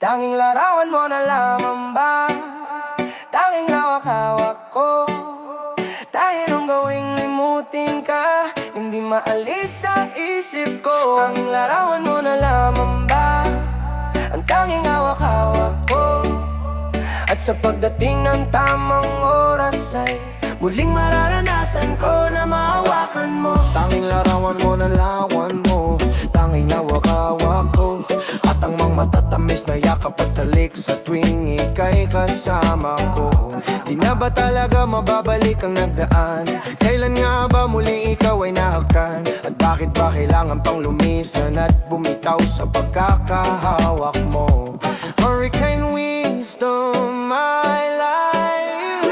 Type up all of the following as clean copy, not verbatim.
Tanging larawan mo na lamang ba? Tanging hawak-hawak ko. Tayo nung gawing limutin ka, hindi maalis sa isip ko. Tanging larawan mo na lamang ba? Ang tanging hawak-hawak ko. At sa pagdating ng tamang oras ay muling mararanasan ko na mahawakan mo. Tanging larawan mo na lawan mo, tanging hawak-hawak ko. At ang mga matatamis na yakap at talik sa tuwing ika'y kasama ko. Di na ba talaga mababalik ang nagdaan? Kailan nga ba muling ikaw ay nahakan? At bakit ba kailangan pang lumisan at bumitaw sa pagkakahawak mo? Hurricane wisdom, my life.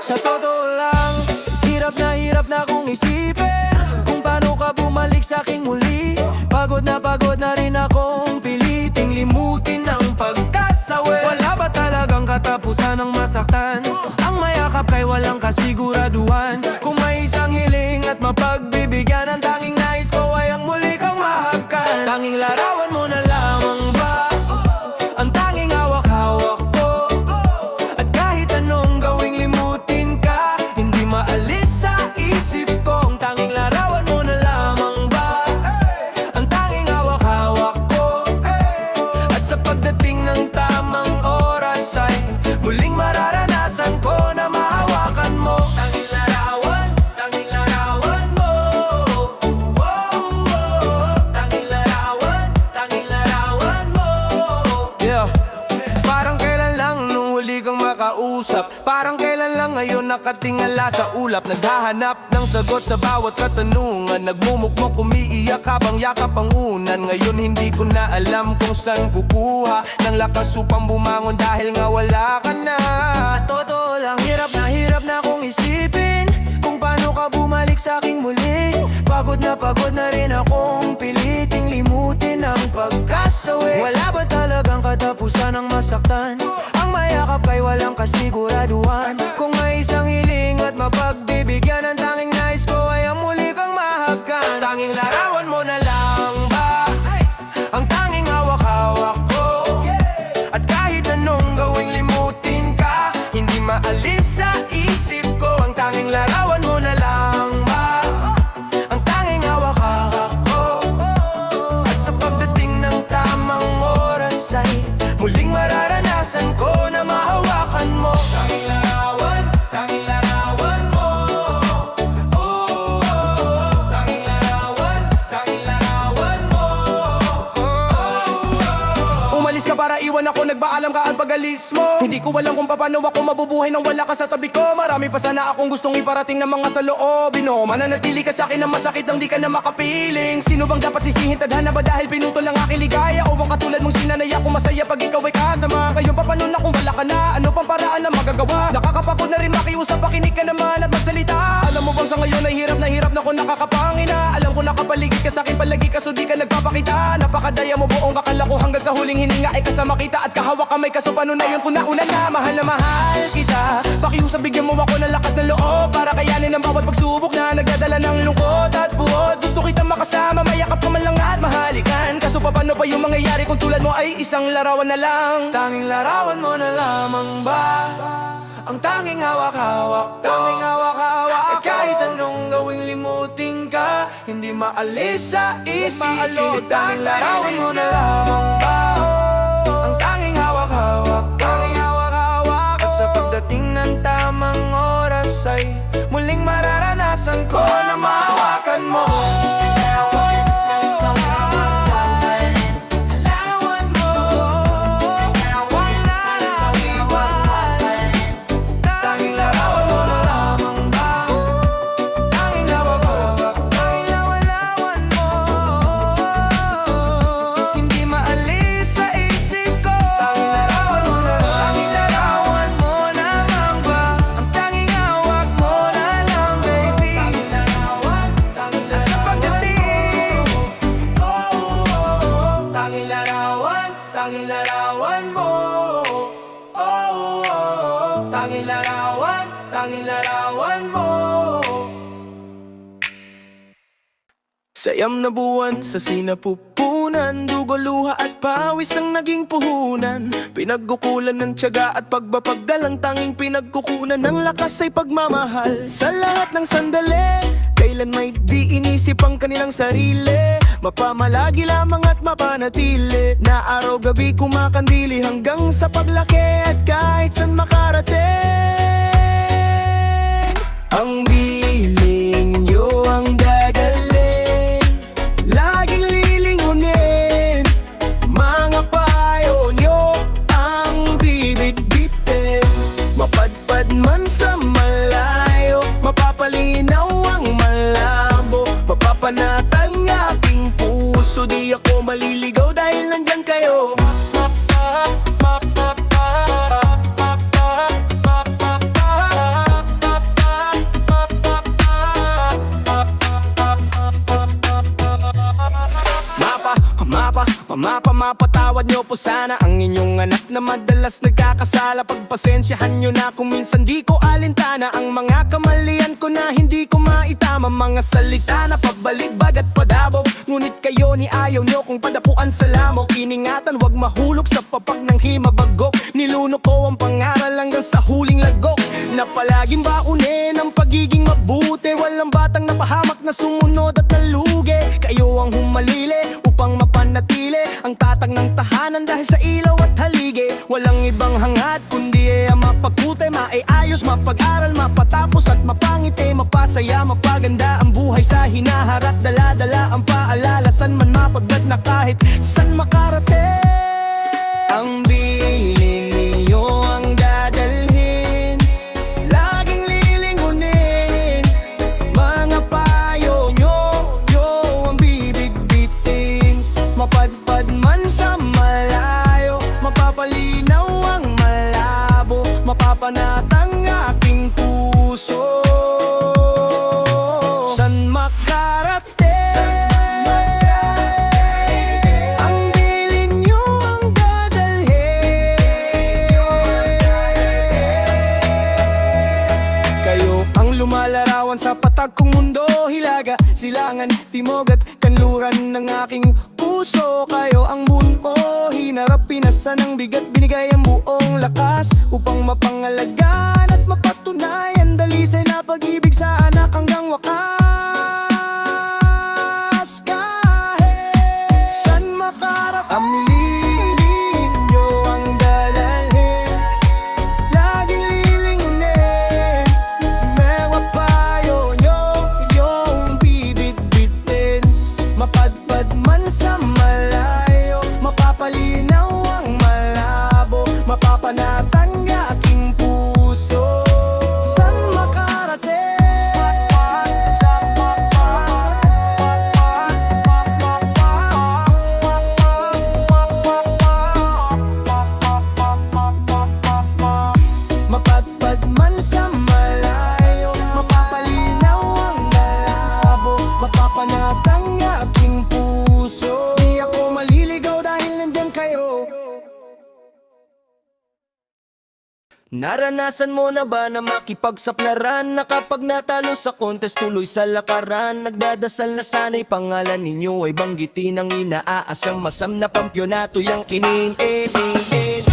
Sa totoo lang, hirap na kong isipin kung paano ka bumalik sa'king muli. Pagod na rin akong piliting limutin ang pagkasawi. Wala ba talagang katapusan ng masaktan? Ang mayakap kay walang kasiguraduhan. Kung may isang hiling at mapagbibigyan, ang tanging nais ko ay ang muli kang mahakan. Tanging larawan mo na lamang ba? Ang tanging hawak-hawak ko. At kahit anong gawing limutin ka, hindi maalis sa isip ko. Ang tanging larawan mo na lamang ba? Ang tanging hawak-hawak ko. At sa pagdating ng tamang oras ay muling mararanasan ko na mahawakan mo. Tanging larawan mo. Tanging larawan mo. Yeah. Parang kailan lang nung huli kang makausap, parang kailan lang ngayon nakatingala sa ulap. Naghahanap ng sagot sa bawat katanungan, nagmumukmok umiiyak habang yakap ang unan. Ngayon hindi ko na alam kung saan kukuha ng lakas upang bumangon dahil nga wala ka na. Sa totoo lang, hirap na akong isipin kung paano ka bumalik sa'king muli. Pagod na rin akong piliting limutin ang pagkasawi. Wala ba talagang katapusan ng masaktan? Ang mayakap kay walang kasiguraduhan. Kung may isang hiling at mapagbibigyan, ang tanging nais ko ay ang muli kang mahakan. Tanging larawan mo na lang ba? Ang tanging hawak-hawak ko. At kahit anong gawing limutin ka, hindi maalis sa isip ko. Ang tanging larawan mo na lang ba? Ang tanging hawak-hawak ko. At sa pagdating ng tamang oras ay muling mararanasan ko na mahawakan mo. Tanging larawan mo. Tanging larawan mo. Umalis ka para iwan ako, nagpaalam ka at pag-alis mo. Hindi ko alam kung paano ako mabubuhay nang wala ka sa tabi ko. Marami pa sana akong gustong iparating ng mga saloobin mo. Mananatili ka sa'kin na masakit nang di ka na makapiling. Sino bang dapat sisihin? Tadhana ba dahil pinutol ang aking ligaya? O ang katulad mong sinanay ako masaya pag ikaw ay kasama? Ngayon paano na kung wala ka na? Ano pang paraan na magagawa? Nakakapagod na rin makiusap, pakinig ka naman at magsalita. Alam mo bang sa ngayon ay hirap na ako nakakapangina. Alam ko nakapaligid ka sa'kin palagi kaso di ka nagpapakita. Napakadaya mo buong akala ko hanggang sa huling hininga ay kasama kita. At kahawak kamay kaso paano na yun kung nauna na? Mahal na mahal kita. Pakiusap bigyan mo ako ng lakas ng loob para kayanin ang bawat pagsubok na nagdadala ng lungkot at buod. Gusto kitang makasama, mayakap ka man lang at mahalikan. Kaso paano pa yung mangyayari kung tulad mo ay isang larawan na lang? Tanging larawan mo na lamang ba? Ang tanging hawak-hawak ko. Tanging hawak-hawak ko. At kahit anong gawing limutin ka, hindi maalis sa isip ko. Tanging larawan mo na lamang ba? Ang tanging hawak-hawak ko. Tanging hawak-hawak ko. At sa pagdating ng tamang oras ay muling mararanasan ko na mahawakan mo. Tanging larawan mo. Tanging larawan mo. Sayam na buwan sa sinapupunan lipunan, dugo, luha at pawis ang naging puhunan. Pinagkukulan ng tiyaga at pagbapagdalang tanging pinagkukunan ng lakas ay pagmamahal. Sa lahat ng sandali, kailan may di inisip ang kanilang sarili. Mapamalagi lamang at mapanatili, na araw-gabi kumakandili hanggang sa paglaki at kahit saan makarating. Ang piling nyo ang dadalhin, laging lilingunin, mga payo nyo ang bibit-bitin. Mapadpad man sa malayo, mapapalinaw ang malabo, mapapanatag ng aking puso. Di ako maliligaw dahil nandyan kayo. Mapatawad nyo po sana ang inyong anak na madalas nagkakasala. Pagpasensyahan nyo na kung minsan di ko alintana ang mga kamalian ko na hindi ko maitama. Mga salita na pabaligbag at padabog, ngunit kayo ni ayaw nyo kung padapuan sa lamok. Iningatan wag mahulog sa papak ng himabagok, niluno ko ang pangaral hanggang sa huling lagok, na palaging baunin ang pagiging mabuti. Walang batang napahamak na sumunod at nalugi. Kayo ang humalili upang mapanatili ang tatag ng tahanan dahil sa ilaw at haligi. Walang ibang hangad kundi ang mapagkutay, maiayos, mapag-aral, mapatapos at mapangiti, mapasaya, mapaganda ang buhay sa hinaharap. Dala-dala ang paalala, san man mapaglat na kahit san makarating. Ang piling ninyo ang dadalhin, laging lilingunin, mga payo nyo ang bibig-bitin. Mapadpad man sa malayo, mapapalinaw ang malabo, mapapanatang aking puso. San makarating, ang piling nyo ang dadalhin. Kayo ang lumalarawan sa patag kong mundo, hilaga, silangan, timog at kanluran ng aking puso. Kayo ang buo, hinarap, pinasa ng bigat, binigay ang buong lakas upang mapangalagaan at mapatunayan dalisay na pag-ibig sa anak hanggang wakas. Kahit san makarap, ang piling nyo ang dadalhin, laging lilingunin, mga payo nyo yung bibit-bitin. Mapadpad man sa malayo, mapapalinaw ang malabo, mapapanatang aking puso. San makarating, mapadpad man sa malayo, mapapalinaw ang malabo, mapapanatang aking puso. Di ako maliligaw dahil nandyan kayo. Naranasan mo na ba na makipagsaplaran, na kapag natalo sa contest tuloy sa lakaran? Nagdadasal na sana'y pangalan ninyo ay banggitin ang inaasang masam na pampyonato yang kinin-in-in.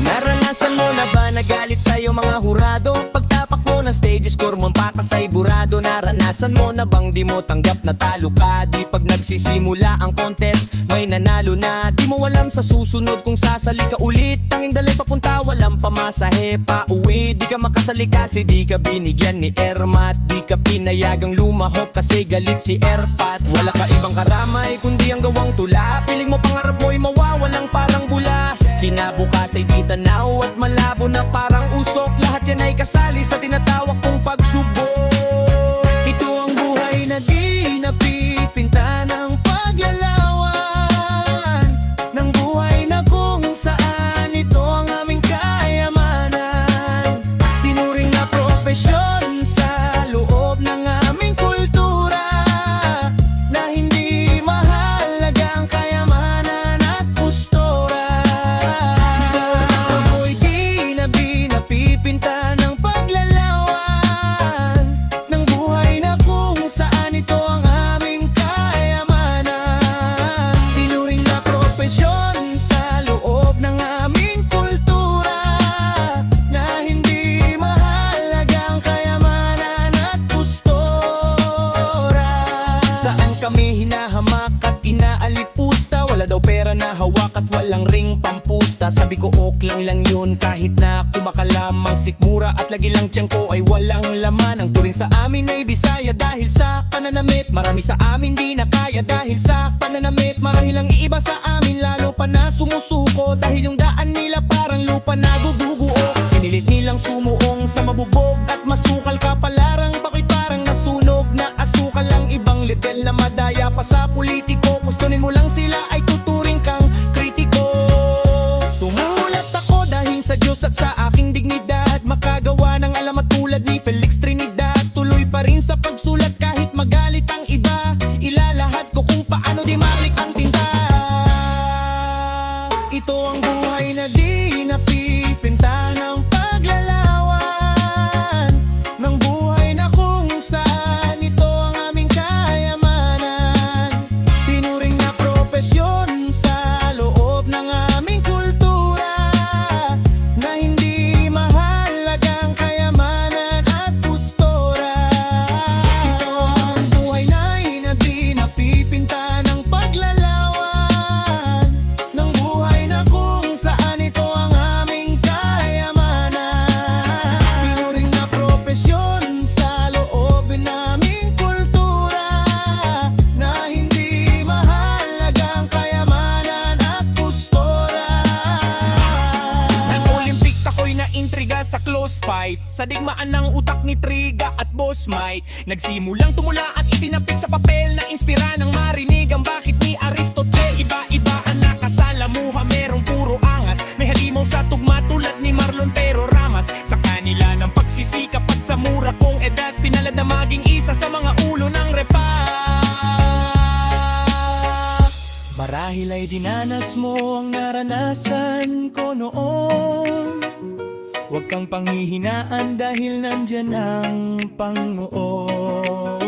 Naranasan mo na ba nagalit sa'yo mga hurado? Pagtapak mo ng stage score mo pakasay burado. Naranasan mo na bang di mo tanggap na talo ka? Di pag nagsisimula ang contest may nanalo na. Di mo alam sa susunod kung sasali ka ulit. Tanging dalay papunta walang pamasahe pa uwi. Di ka makasali kasi di ka binigyan ni Ermat. Di ka pinayagang lumahok kasi galit si Erpat. Wala ka ibang karamay kundi ang gawang tula. Piling mo pangarap mo'y mawawalang parang bula. Kinabukas ay di tanaw at malabo na parang usok. Lahat yan ay kasali sa tinatawag kong pagsubok. Ito ang buhay na di napipinta ng paglalawan, ng buhay na kung saan ito ang aming kayamanan. Tinuring na profesyon sa loob ng aming kultura, na hindi mahalaga ang kayamanan at postura. Ako'y di nabibigyan Sabi ko ok lang yun kahit na kumakalamang sikmura at lagi lang tiyan ko ay walang laman. Ang turing sa amin ay Bisaya dahil sa pananamit. Marami sa amin di na kaya dahil sa pananamit. Marahil ang iiba sa amin lalo pa na sumusuko dahil yung daan nila parang lupa na guguguo. Pinilit nilang sumuong sa mabubog at masukal kapalarang bakit parang nasunog na asukal ang ibang level na madaya pa sa politiko. Pustunin mo lang sila ay tuturing kang kritiko. Sumulat ako dahil sa Diyos at sa aking dignidad, makagawa ng alamat tulad ni Felix Trinidad. Tuloy pa rin sa pagsulat kahit magalit ang iba, ilalahat ko kung paano di malik ang tinta. Ito ang buhay na di napipinta ng paglalawan, ng buhay na kung saan ito ang aming kayamanan. Tinuring na propesyon sa loob ng aming kultura, na hindi mahalagang kayamanan at gustora. Ito ang buhay na di napipinta ng paglalawan, ng buhay na kung saan ito ang aming kayamanan. Tinuring na propesyon sa loob ng aming kultura, na hindi mahalagang kayamanan at gustora. Nag-Olympic ako'y naintriga sa close fight, sa digmaan ng utak ni Triga at Boss Mike. Nagsimulang tumula at itinapik sa papel na inspira ng marinig ang bakit ni Aristotle. Iba-iba ang nakasalamuha, merong puro angas, may halimaw sa tugma tulad ni Marlon Pero Ramas. Sa kanila ng pagsisikap at sa mura kong edad, pinalad na maging isa sa mga ulo ng repa. Marahil ay dinanas mo ang naranasan ko noon. Huwag kang panghihinaan dahil nandyan ang Panginoon.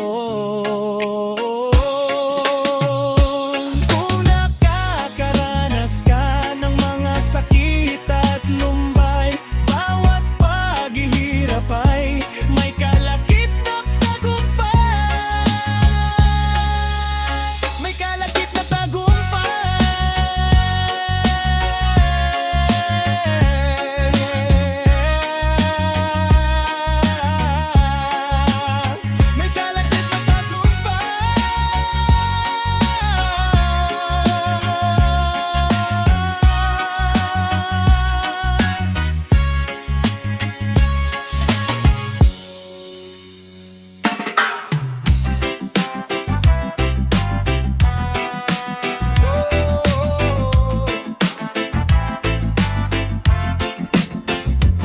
Kung nakakaranas ka ng mga sakit at lumbay, bawat paghihirap ay may kalakip na tagumpay. May kalakip na tagumpay. May kalakip na tagumpay.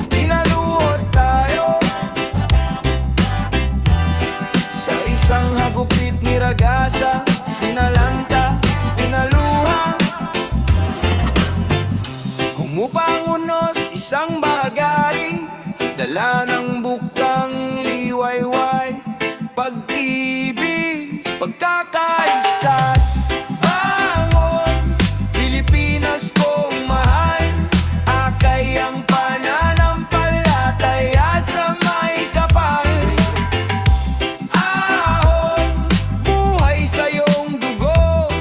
Pinaluhod tayo sa isang hagupit ni Ragasa, sinalanta, pinaluha. Humupang unos isang bahagari, dala ng bukang liwayway. Pag-ibig, pagkakaisa, bangon, Pilipinas kong mahal. Akay ang pananampalataya sa may kapal. Ahon, buhay sa iyong dugo,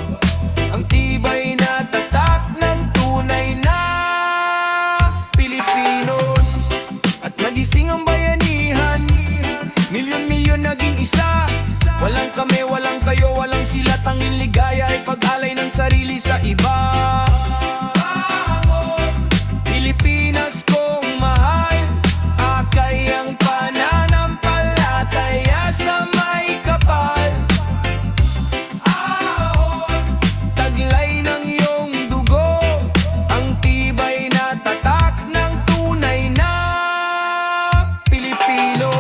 ang tibay na tatak ng tunay na Pilipino. At nagising ang bayanihan, milyon-milyon naging isa. Walang kami, walang kayo, walang sila, tanging ligaya ay pag-alay ng sarili sa iba. Pilipinas kong mahal, akay ang pananampalataya sa may kapal. Ahon, taglay ng iyong dugo, ang tibay na tatak ng tunay na Pilipino.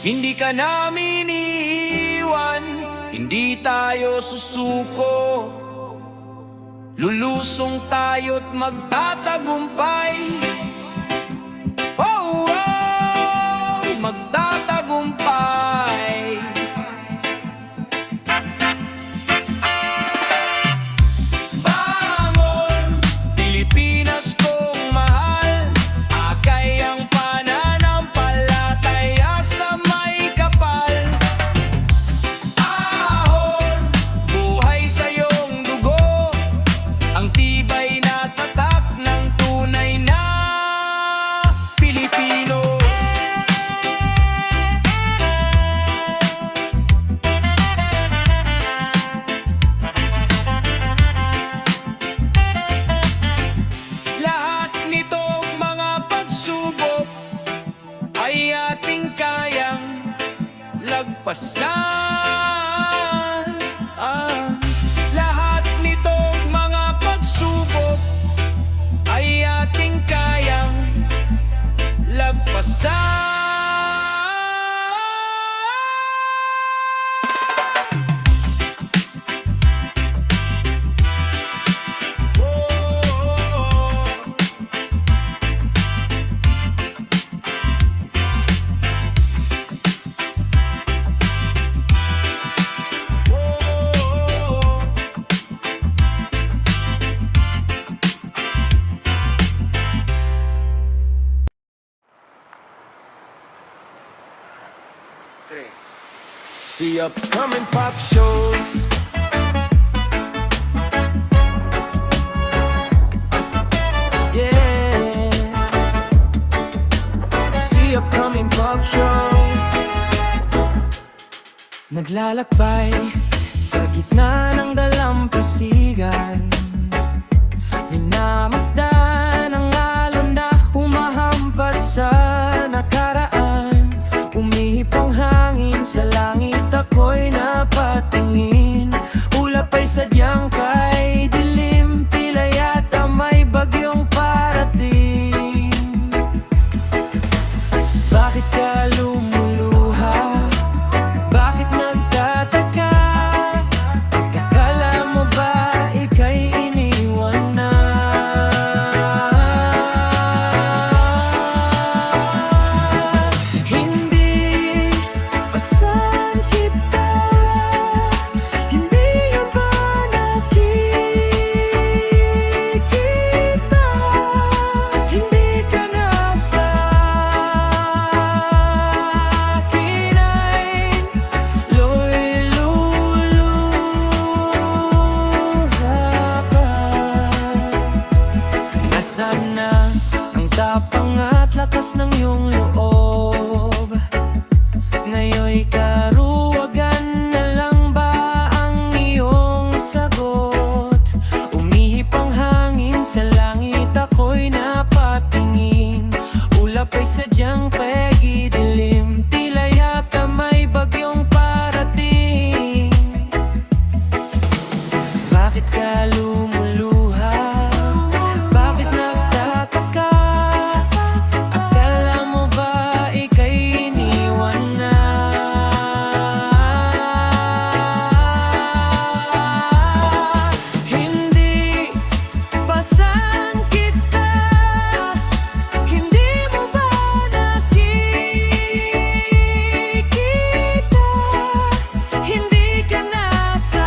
Hindi ka namin iiwan, hindi tayo susuko. Lulusong tayo't magtatagumpay. Oh, oh, magtatagumpay. Bangon, Pilipinas kong mahal, akay ang pananampalataya See upcoming pop shows. Yeah. See upcoming pop shows. Naglalakbay sa gitna ng dalampasigan. Minamasdan ang alon na humahampas sa nakaraan. Umihip ang hangin sa langit, ako'y napatingin. Ulap ay sadyang kay dilim, tila yata may bagyong parating. Bakit ka lumuluha? Bakit nagtataka? Akala mo ba ika'y iniwan na? Hindi pasan kita, hindi yun ba nakikita? Hindi ka na sa akin ay lo'y luluha pa. Nasaan na ang tapang at lakas ng iyong loob? Ngayon'y karuwagan na lang ba ang iyong sagot? Umihip ang hangin sa langit, ako'y napatingin. Ulap ay sadyang dilim, tila yata may bagyong parating. Bakit ka lumuluha? Bakit nagtataka? Akala mo ba ika'y iniwan na? Hindi pasan kita, hindi mo ba nakikita? Hindi ka na sa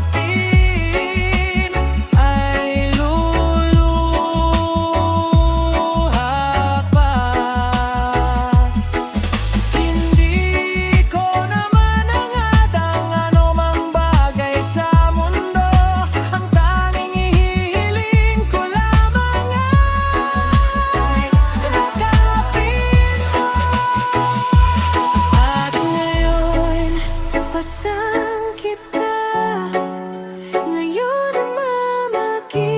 atin ay luluha pa. Hindi ko naman hangad ang anumang bagay sa mundo. Ang tanging ihihiling ko lamang ay nakapin mo. At ngayon, pasan kita. Ngayon naman makikita.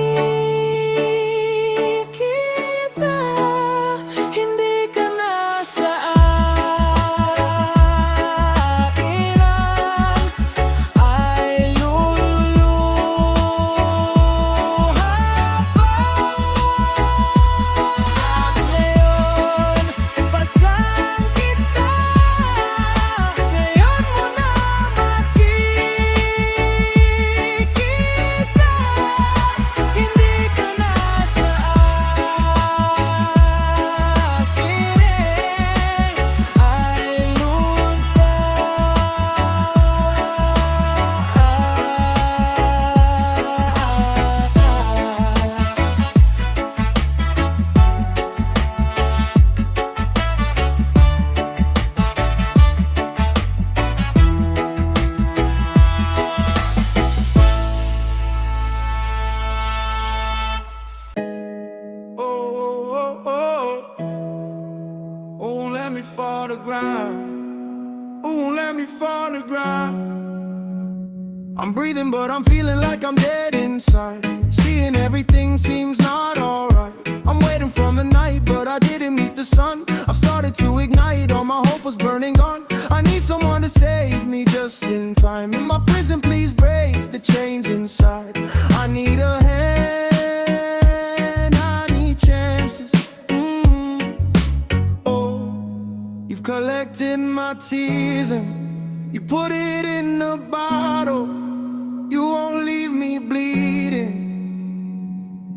Hindi ka na sa akin ay luluha pa. At ngayon, pasan kita. Ngayon mo na makikita. Hindi ka na sa akin ay Oh, oh, oh, oh, let me fall to ground. Oh, let me fall to ground. I'm breathing, but I'm feeling like I'm dead inside. Seeing everything seems not alright. I'm waiting from the night, but I didn't meet the sun. I've started to ignite, all my hope was burning gone. I need someone to save me just in time. In my prison, please break the chains inside. I need a hand, I need chances. my tears and you put it in a bottle. You won't leave me bleeding.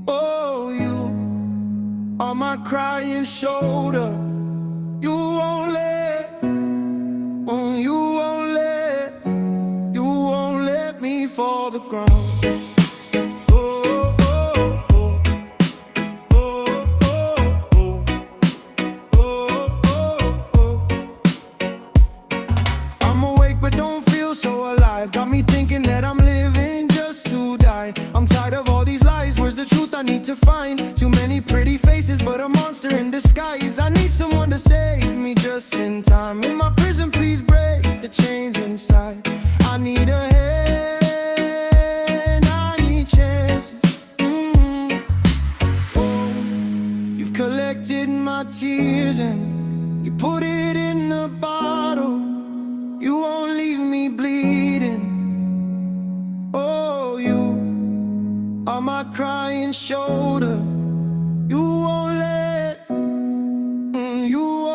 Oh, you are my crying shoulder. You won't let, oh, you won't let me fall the ground. Oh, oh, oh. Oh, oh, oh. Oh, oh, oh. I'm awake but don't feel so alive. Got me thinking that I'm living just to die. I'm tired of all these lies. Where's the truth I need to find? Too many pretty faces but a monster in disguise. I need someone to save me just in time. In my prison, please break the chains inside. I need a hand, I need chances. Oh, you've collected my tears and you put it in a bottle. You won't leave me bleeding. Oh, you are my crying shoulder. You won't let, you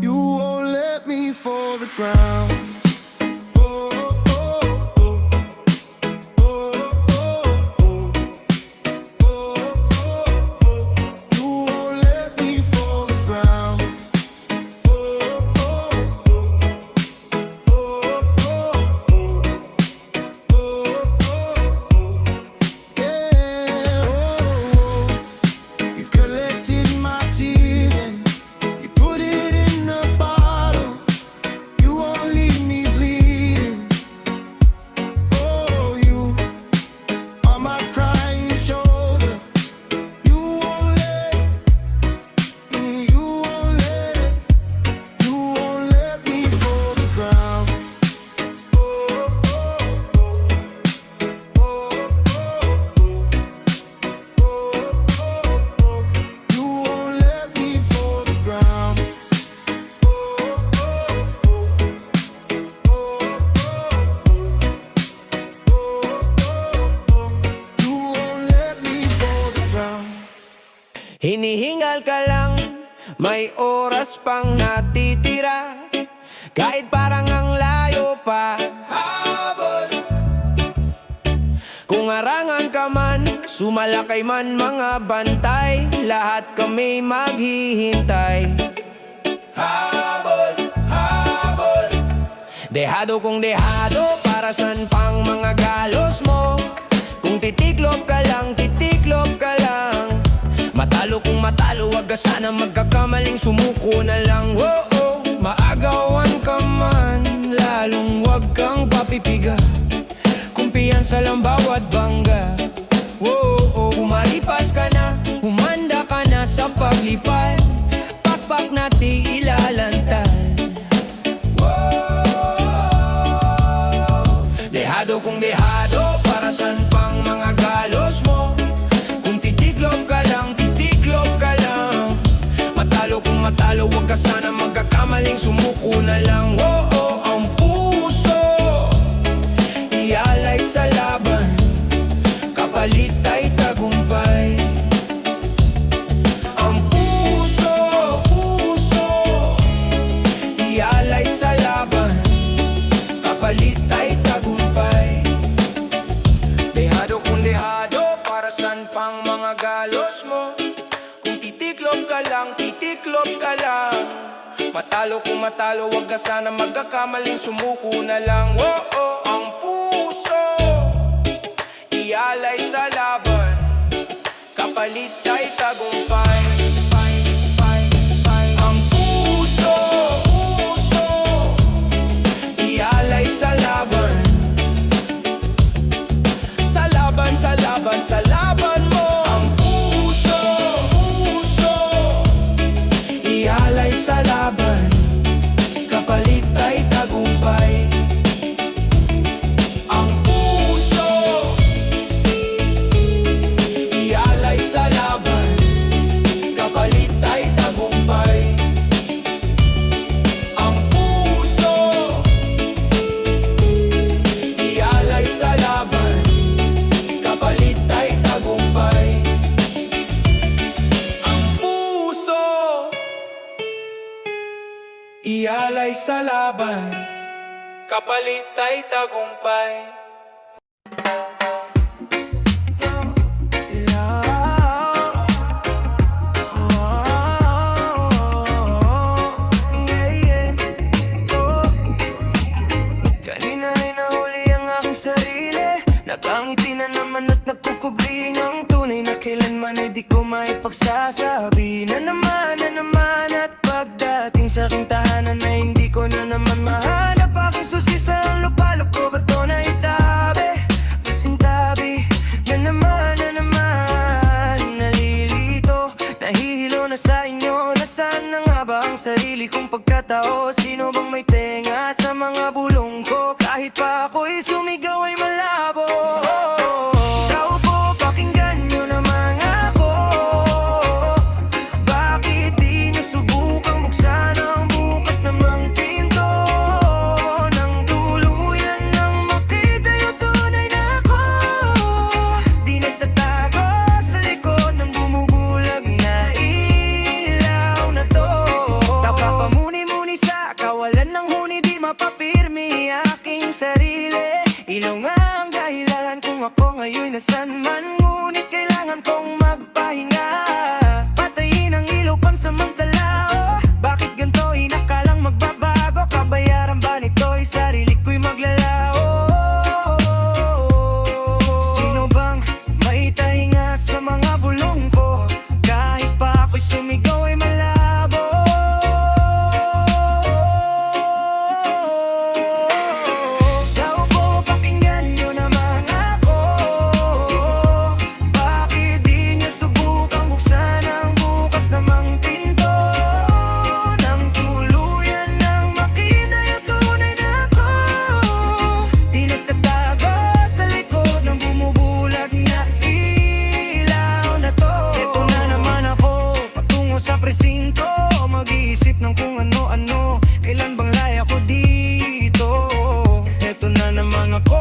won't let me fall the ground. Oh, oh, oh. Oh, oh, oh. Oh, oh, oh. You won't let me fall the ground. Oh, oh, oh. Oh, oh, oh. Oh, oh, oh. Yeah, oh, oh. You've collected my tears and you put it in a bottle. You won't leave me bleeding. Oh, you are my crying shoulder. You won't let, you won't let me fall the ground. Oh, oh, oh. Oh, oh, oh. You won't let me fall the ground. Oh, you won't let me fall the ground. Hinihingal ka lang, may oras pang natitira. Kahit parang ang layo pa, habol. Kung arangan ka man, sumalakay man mga bantay, lahat kami maghihintay. Habol, habol. Dehado kung dehado, para san pang mga galos mo. Kung titiklop ka lang, titiklop ka lang. Matalo kung matalo, wag ka sana magkakamaling, sumuko na lang. Oh, oh. Maagawan ka man, lalong wag kang papipiga. Kumpiyansa lang bawat bangga. Oh, oh. Umaripas ka na, humanda ka na sa paglipad. Pakpak natin ilalantad. Dehado kung dehado, para san pang mga galos mo. Kung titiklop ka lang, titiklop ka lang. Matalo kung matalo, wag ka sana magkakamaling, sumuko na lang. Oh, oh, ang puso ialay sa laban, kapalit ay tagumpay. Ang puso ialay sa laban, kapalit ay tagumpay. Dehado kung dehado, para san pang mga galos mo. Kung titiklop ka lang, titiklop ka lang. Matalo kung matalo, wag ka sana magkakamaling, sumuko na lang. Oh, oh, ang puso ialay sa laban, kapalit ay tagumpay. Ang puso ialay sa laban, sa laban, sa laban, sa laban mo. Ang puso ialay sa laban, kapalit ay tagumpay. Ang puso ialay sa laban, ay sa laban, kapalit ay tagumpay. Kanina ay nahuli ang aking sarili, nakangiti na naman at nagkukubling ang tunay na kailanman ay di ko maipagsasabi. Na naman at pagdating sa aking tahanan na hindi ko na naman mahanap. Aking susi sa lupalop ko, bato na itabi, kasintabi. Na naman, nalilito, nahihilo na sa inyo. Nasaan na nga ba ang sarili kong pagkatao? Sino bang may tenga sa mga bulong ko? Kahit pa ako'y sumigaw ay malabo. Tao po, pakinggan nyo naman ako. Bakit di nyo subukang buksan ang bukas namang pinto? Nang tuluyan nang makita yung tunay na ako. Di nagtatago sa likod ng bumubulag na ilaw na to. Tao ka pamuni-muni sa kawalan ng huni, di mapapirmi aking sarili. Ilaw nga ang dahilan kung ako ngayon nasan man. Ngunit kailangan kong magpahinga, patayin ang ilaw pansamantala. Oh, bakit ganito inakalang magbabago? Kabayaran ba nito'y sarili ko'y maglalao? Sino bang maitahinga sa mga bulong ko? Kahit pa ako'y sumigaw ay malabo. Tao po, pakinggan nyo naman ako. Bakit di nyo subukang buksan ang bukas namang pinto? Nang tuluyan nang makita yung tunay na ako. Di nagtatago sa likod ng bumubulag na ilaw na to. Ito na naman ako, patungo sa presinto, mag-iisip ng kung ano-ano. Kailan bang laya ko dito? Ito na naman ako.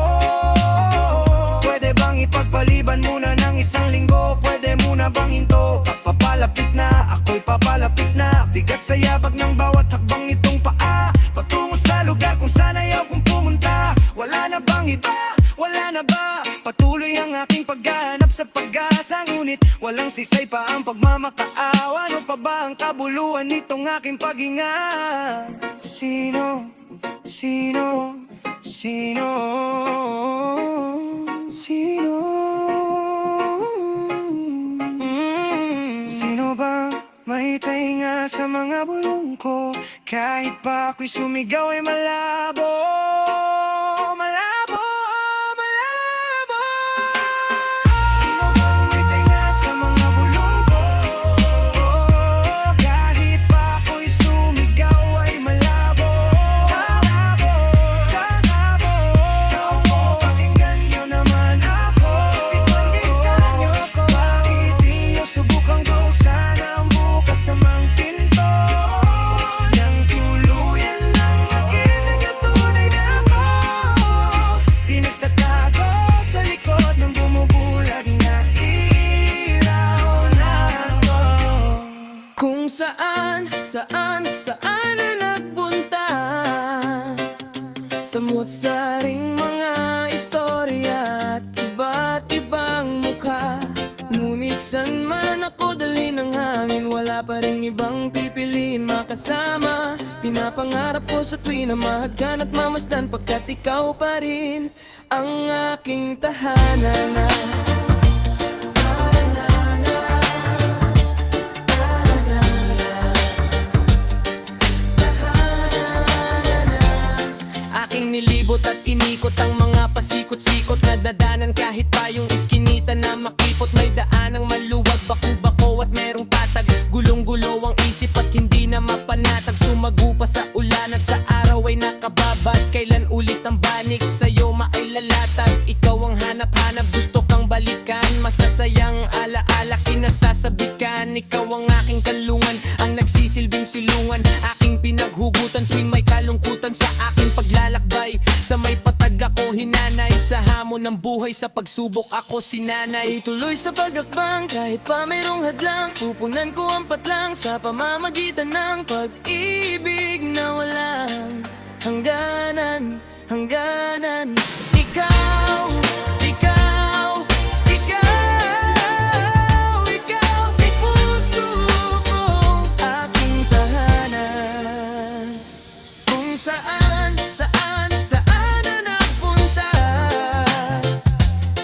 Pwede bang ipagpaliban muna ng isang linggo? Pwede muna bang hinto? Papalapit na, ako'y papalapit na. Bigat sa yabag ng bawat hakbang itong paa, patungo sa lugar kung saan ayaw kong pumunta. Wala na bang iba? Wala na ba? Patuloy ang aking paghahanap sa pag-asa, ngunit walang sisay pa ang pagmamakaawa. Ano pa ba ang kabuluhan nitong aking paghinga? Sino? Sino? Sino? Sino? Sino ba may tainga sa mga bulong ko? Kahit pa ako'y sumigaw ay malabo. Malabo, malabo. Sino bang may tainga sa mga bulong ko? Kahit pa ako'y sumigaw ay malabo. Malabo, malabo. Tao po, pakinggan nyo naman ako. Pakinggan nyo ako. Bakit di nyo subukang buksan ang bukas namang pinto? Nang tuluyan nang makita yung tunay na ako. Di nagtatago sa likod ng bumubulag na ilaw na to. Kung saan na nagpunta, samot-saring mga istorya at iba't ibang mukha. Ngunit saan man ako dali ng hangin, wala pa rin ibang pipiliin makasama. Pinapangarap ko sa tuwi na mahagkan at mamasdan, pagkat ikaw pa rin ang aking tahanan. Aking nilibot at inikot ang mga pasikot-sikot na dadanan, kahit pa yung iskinita na makipot. May daanang maluwag, baku-bako at merong tatag. Gulong-gulo ang isip at hindi na mapanatag. Sumagu pa sa ulan at sa araw ay nakababad. Kailan ulit ang banik sa'yo mailalatab? Ikaw ang hanap-hanap, gusto kang balikan. Masasayang alaala, kinasasabikan. Ikaw ang aking kanlungan, ang nagsisilbing silungan. Aking pinaghugutan tuwing may kalungkutan sa aking paglalakbay. Sa may patag ako hinanay sa hamon hamon ng buhay sa pagsubok, ako si nanay. Ituloy sa pagakbang kahit pa mayroong hadlang. Pupunan ko ang patlang sa pamamagitan ng pag-ibig na walang hangganan, hangganan. Ikaw, ikaw, ikaw, ikaw, ay puso kong aking tahanan. Kung saan, saan, saan na napunta,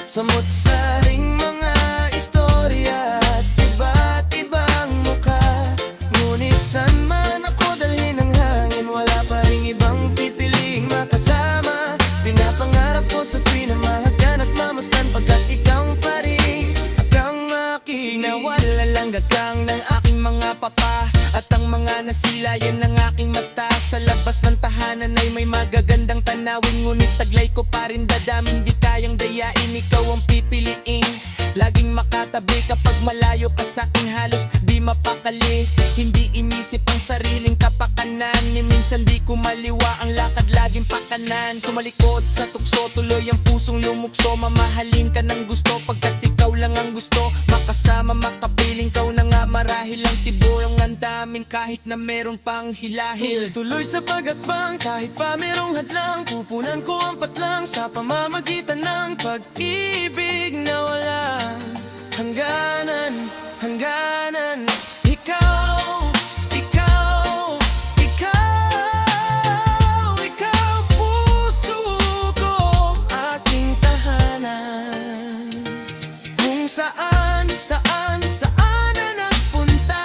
samot-saring mga istorya at iba't ibang mukha. Ngunit saan man ako dalhin ng hangin, wala pa ring ibang pipiling makasama. Pinapangarap ko sa tuwin na mahagkan at mamasdan, pagkat ikaw pa rin ang aking. Nawala lang gagang ng aking mga papa, at ang mga nasilayan ng aking mata. Sa labas ng tahanan ay may magagandang tanawin, ngunit taglay ko pa rin dadamin. Di kayang dayain, ikaw ang pipiliin. Laging makatabi kapag malayo ka sa'kin, halos di mapakali. Hindi inisip ang sariling kapakanan, ni minsan di ko maliwa ang lakad, laging pakanan. Tumalikod sa tukso, tuloy ang pusong lumukso. Mamahalin ka ng gusto, pagkat ikaw lang ang gusto. Makasama, makapiling, kau na nga marahil ang tibok ang andamin, kahit na meron pang hilahil. Tuloy sa pag-akbang kahit pa mayroong hadlang. Pupunan ko ang patlang sa pamamagitan ng pag-ibig na walang hangganan, hangganan. Ikaw, ikaw, ikaw, ikaw, puso ko, aking tahanan. Kung saan, saan, saan na nagpunta,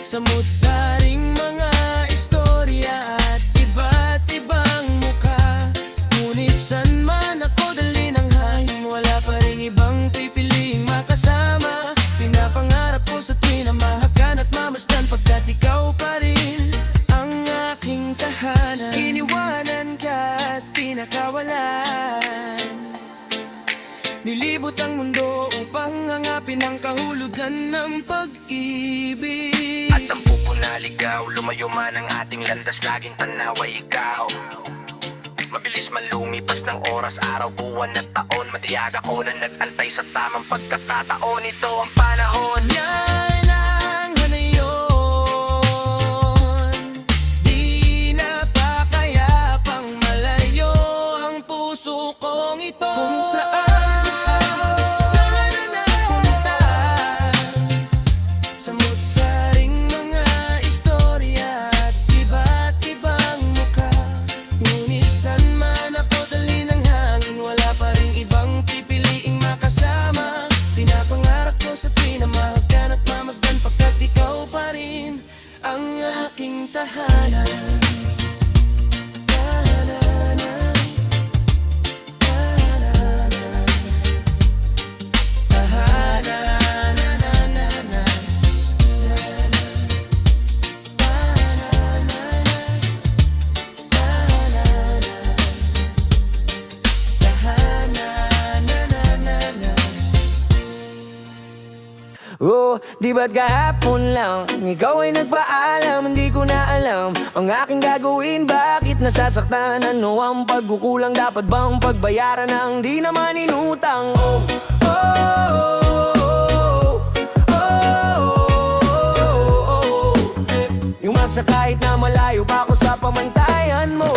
samut-saring mga istorya at iba't ibang mukha. Ngunit saan man ako dalhin ng hangin, wala pa rin ibang pipiliing makasama. Pinapangarap ko sa tuwin na mahagkan at mamasdan, pagkat ikaw pa rin ang aking tahanan. Iniwanan ka at pinakawalan, nilibot ang mundo upang hangapin ang kahulugan ng pag-ibig. At ang pupo na ligaw, lumayo man ang ating landas, laging tanaw ay ikaw. Mabilis man lumipas ng oras, araw, buwan at taon, matiyag ako na nag-antay sa tamang pagkakataon. Ito ang panahon. Yan ang hanayon, di na pa kaya pang malayo ang puso kong ito. Kung saan, saan na napunta, samut-saring mga istorya at iba't ibang mukha. Ngunit saan man ako dalhin ng hangin, wala pa ring ibang pipiliing makasama. Pinapangarap ko sa tuwin na mahagkan at mamasdan, pagkat ikaw pa rin ang aking tahanan. Tahanan, tahanan, tahanan, Oh, di ba't kahapon lang ikaw ay nagpaalam? Hindi ko na alam ang aking gagawin. Bakit nasasaktan? Ano ang pagkukulang? Dapat bang pagbayaran ang di naman inutang? Oh, oh, oh, oh, oh, oh. Yung masa kahit na malayo pa ako sa pamantayan mo.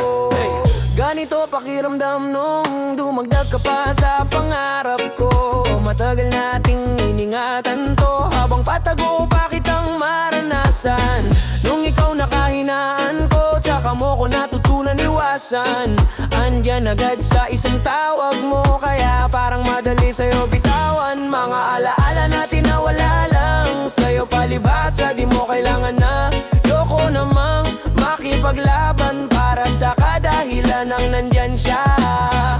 Ganito pakiramdam nung dumagdag ka pa sa pangarap ko. Matagal nating iningatan to, habang patago pa kitang maranasan. Nung ikaw nakahinaan ko, tsaka mo ko natutunan iwasan. Andyan agad sa isang tawag mo, kaya parang madali sa'yo bitawan. Mga alaala natin na wala lang sa'yo palibasa, di mo kailangan na. Yoko namang makipaglaban para sa kadahilan ng nandyan siya.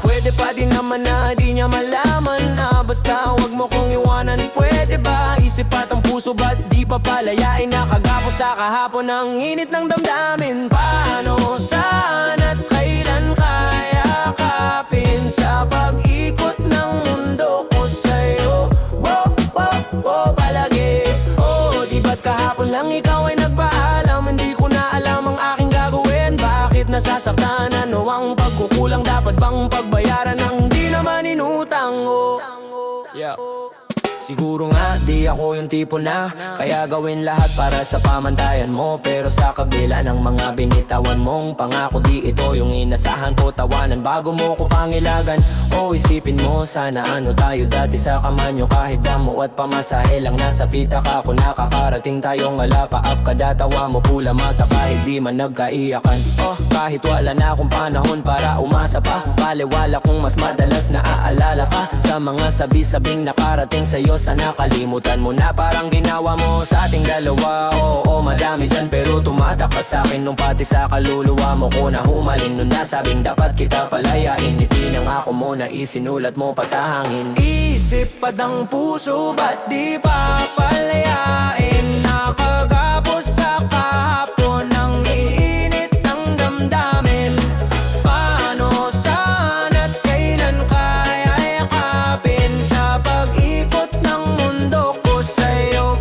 Pwede pa din naman na di niya malaman na basta wag mo kong iwanan. Pwede ba isip at ang puso ba't di pa palayain? Nakagapos sa kahapon ang init ng damdamin. Paano, saan at kailan kaya kapin sa pag-ikot ng mundo ko sa'yo? Wow, wow, wow, palagi. Oh, di ba't kahapon lang ikaw ay nagpaalam? Hindi ko na alam ang aking gagawin. Bakit nasasaktan? Ano ang pagkukulang? pagkukulang dapat bang pagbayaran ng di naman inutang? Yeah. Siguro nga di ako yung tipo na kaya gawin lahat para sa pamantayan mo. Pero sa kabila ng mga binitawan mong pangako, di ito yung inasahan ko. Tawanan bago mo ko pangilagan. O isipin mo sana ano tayo dati sa kamanyo. Kahit damo at pamasahe lang nasa pita ka. Kung nakakarating tayong alapaap kada tawa mo pula mata. Kahit di man nagkaiyakan, kahit wala na akong panahon para umasa pa. Baliwala kung mas madalas naaalala ka sa mga sabi-sabing nakarating sa'yo. Sana kalimutan mo na parang ginawa mo sa ating dalawa. Oo, madami dyan pero tumatak ka sa'kin nung pati sa kaluluwa mo ko na humalin. Nung nasabing dapat kita palayain, ipinang ako mo na isinulat mo pa sa hangin. Isip padang puso, ba't di pa palayain? Nakagapos sa kahapon ng iinit ng damdamin. Paano, saan at kailan kaya yakapin sa pag-ikot ng mundo ko sa'yo?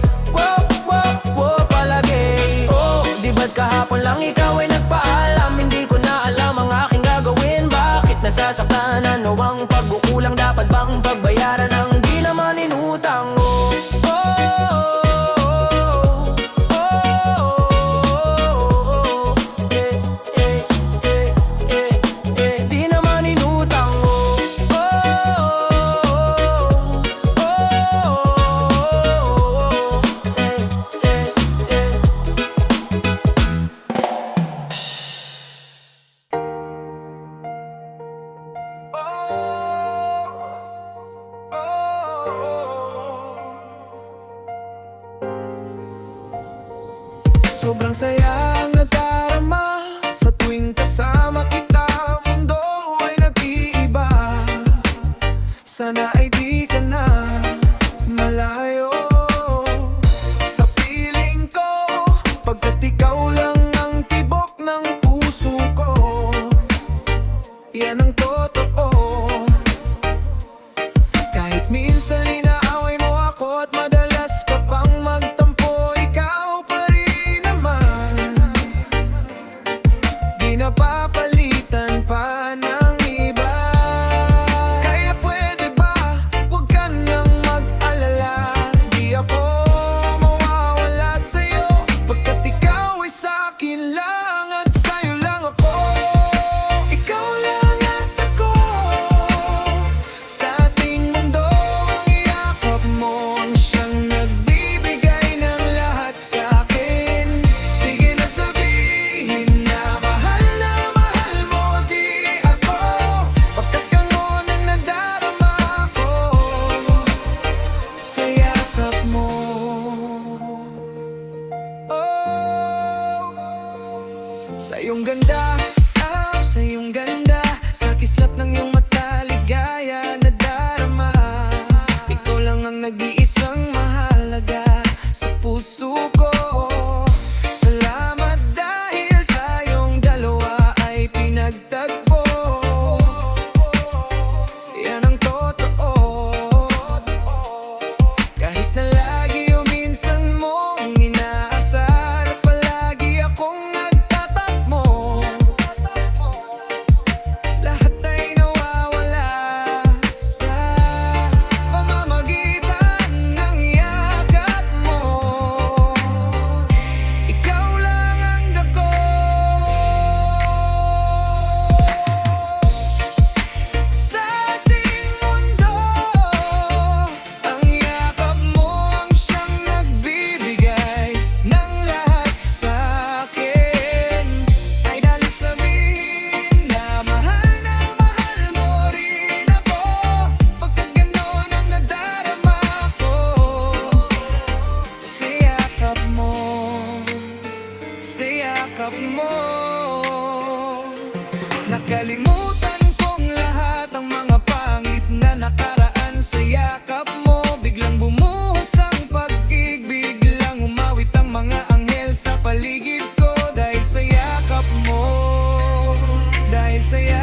Palagi. Oh, di ba't kahapon lang ikaw ay nagpaalam? Hindi ko na alam ang aking gagawin. Bakit nasasaktan? Ano ang pagkukulang? Dapat bang pagbayaran ng di naman inutang? Di naman inutang. Sobrang sayang nadarama sa tuwing kasama kita. Mundo ay nag-iiba. Sana ay di ka na malayo sa piling ko, pagkat ikaw lang ang tibok ng puso ko. Yan ang totoo. Kahit minsan inaaway mo ako at madalas ka pang magtampo, ikaw pa rin naman. Di napapalitan pa ng iba. Kaya pwede ba huwag ka nang mag-alala? Di ako mawawala sa'yo, pagkat ikaw ay sa'kin lang at sa'yo lang ako. Ikaw lang at ako sa ating mundo. Ang iyakap mo ang siyang nagbibigay ng lahat sa'kin. Sige na sabihin na mahal mo di ako, pagkat ganun ang nadarama ko sa yakap mo. Sa iyong ganda, sa iyong ganda, sa kislap ng iyong mata, ligaya na darama. Ikaw lang ang nag-iisang mahalaga sa puso ko. Salamat dahil tayong dalawa ay pinagtagpo. Yan ang totoo. Kahit na lagi o minsan mong inaasar, palagi akong nagtatakbo. Lahat ay nawawala sa pamamagitan ng yakap mo. Ikaw lang ang dako sa ating mundo. Ang yakap mo ang siyang nagbibigay ng lahat sa'kin. Ay dali sabihin na mahal mo rin ako, pagkat ganon ang nadarama ko sa yakap mo, sa yakap mo. Nakalimutan kong lahat ang mga pangit na nakaraan sa yakap mo. Biglang bumuhos ang pag-ibig, biglang umawit ang mga anghel sa paligid ko. Dahil sa yakap mo, dahil sa yakap